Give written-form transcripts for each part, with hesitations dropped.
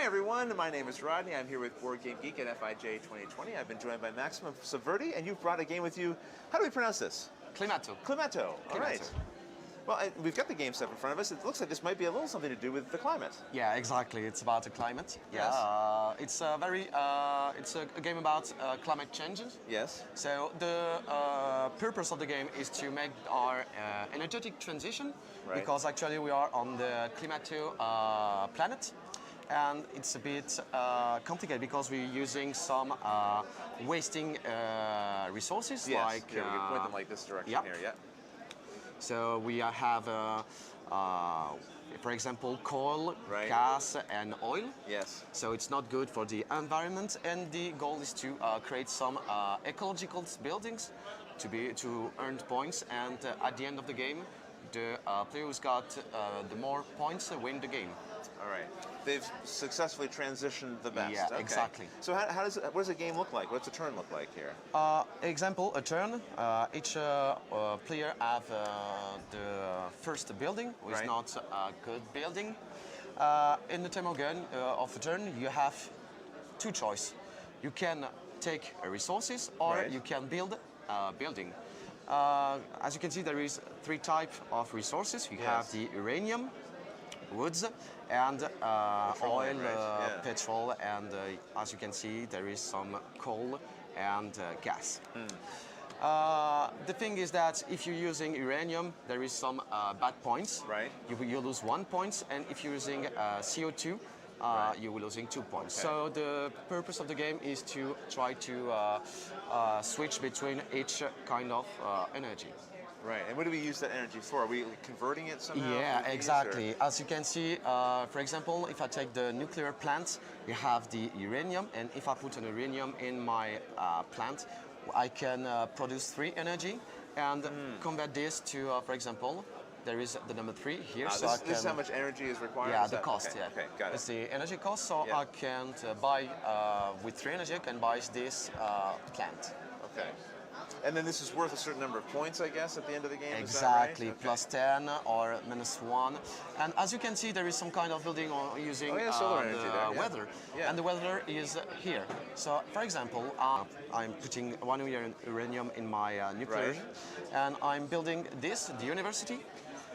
Hi everyone, my name is Rodney. I'm here with Board Game Geek at FIJ 2020. I've been joined by Maximum Subverti, and you've brought a game with you. How do we pronounce this? Klimato. Klimato. All right. Well, we've got the game set in front of us. It looks like this might be a little something to do with the climate. Yeah, exactly. It's about the climate. Yes. It's a very. It's a game about climate changes. Yes. So the purpose of the game is to make our energetic transition, Right. because actually we are on the Klimato planet. And it's a bit complicated because we're using some wasting resources. Yes. Like Here, we can point them like this direction yep. here. Yeah. So we have, for example, coal, Right. gas, and oil. Yes. So it's not good for the environment, and the goal is to create some ecological buildings to earn points. And at the end of the game, the player who's got the more points win the game. All right. They've successfully transitioned the best. Yeah, Okay. exactly. So what does a game look like? What's a turn look like here? Example, a turn. Each player have the first building, which Right. is not a good building. In the time of a turn, you have two choices. You can take resources, or Right. you can build a building. As you can see, there is three types of resources. You have the uranium, woods, and Petroleum, oil, right, yeah. petrol, and as you can see, there is some coal and gas. The thing is that if you're using uranium, there is some bad points. Right. You lose 1 point, and if you're using CO2, you're losing 2 points. Okay. So the purpose of the game is to try to switch between each kind of energy. Right. And what do we use that energy for? Are we converting it somehow? Yeah, through these, exactly. As you can see, for example, if I take the nuclear plant, you have the uranium, and if I put an uranium in my plant, I can produce 3 energy and convert this to, for example, there is the number 3 here. So this is how much energy is required? Yeah, Is the that- cost. Okay, Yeah, okay, got it. It's the energy cost. So Yeah. I can buy with 3 energy. I can buy this plant. Okay. And then this is worth a certain number of points, I guess, at the end of the game. Exactly, Is that right? plus 10 or minus 1. And as you can see, there is some kind of building using solar energy the there, yeah. weather. Yeah. And the weather is here. So, for example, I'm putting 1 uranium in my nuclear, Right. and I'm building this, the university,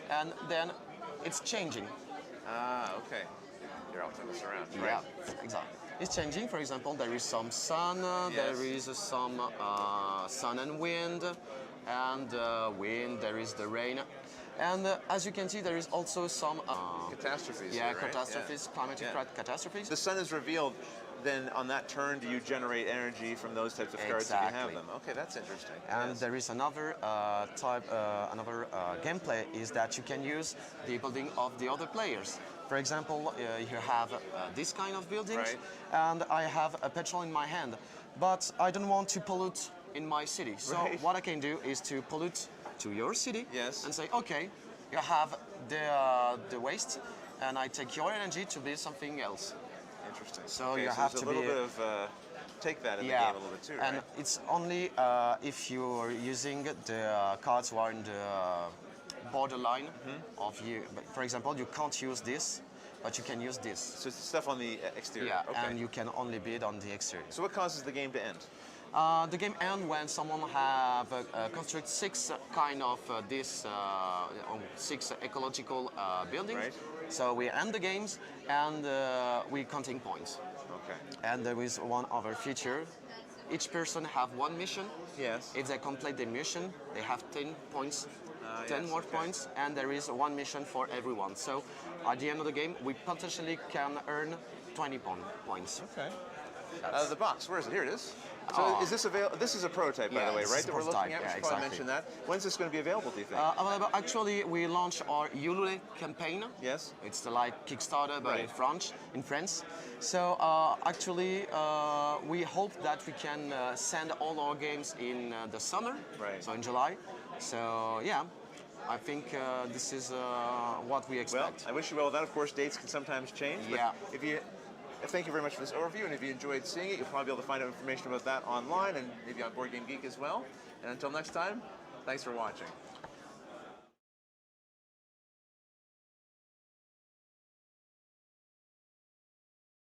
and then it's changing. Okay. Here, I'll turn this around. Yeah, Right. exactly. It's changing. For example, there is some sun, there is some sun and wind, and wind, there is the rain. And as you can see, there is also some Catastrophes. yeah, here, right? catastrophes, climatic Yeah. catastrophes. The sun is revealed. Then on that turn, do you generate energy from those types of cards if you have Exactly. them? Okay, that's interesting. And Yes. there is another gameplay is that you can use the building of the other players. For example, you have this kind of buildings, Right. and I have a petrol in my hand, but I don't want to pollute in my city. So Right. what I can do is to pollute to your city, Yes. and say, okay, you have the waste, and I take your energy to build something else. Interesting. So okay, you so have there's to a little be bit of take that in the game a little bit too, and right? it's only if you're using the cards who are in the borderline of you. But for example, you can't use this, but you can use this. So it's stuff on the exterior. Yeah, Okay. and you can only bid on the exterior. So what causes the game to end? The game ends when someone have construct 6 kind of 6 ecological buildings. Right. So we end the games, and we counting points. Okay. And there is one other feature. Each person have 1 mission. Yes. If they complete the mission, they have 10 points, 10 yes, more okay. points, and there is 1 mission for everyone. So at the end of the game, we potentially can earn 20 points. Okay. Out of the box, where is it? Here it is. So is this available? This is a prototype, by Yeah, the way, this right? is a That we're looking at. prototype, We yeah, should probably exactly. mention that. When's this going to be available? Do you think? Available. Actually, we launched our Yulule campaign. Yes. It's like Kickstarter, but Right. in France. So actually, we hope that we can send all our games in the summer. Right. So in July. So yeah, I think this is what we Well, expect. I wish you well with that. Of course, dates can sometimes change. But Yeah. thank you very much for this overview, and if you enjoyed seeing it, you'll probably be able to find out information about that online and maybe on Board Game Geek as well. And until next time, thanks for watching.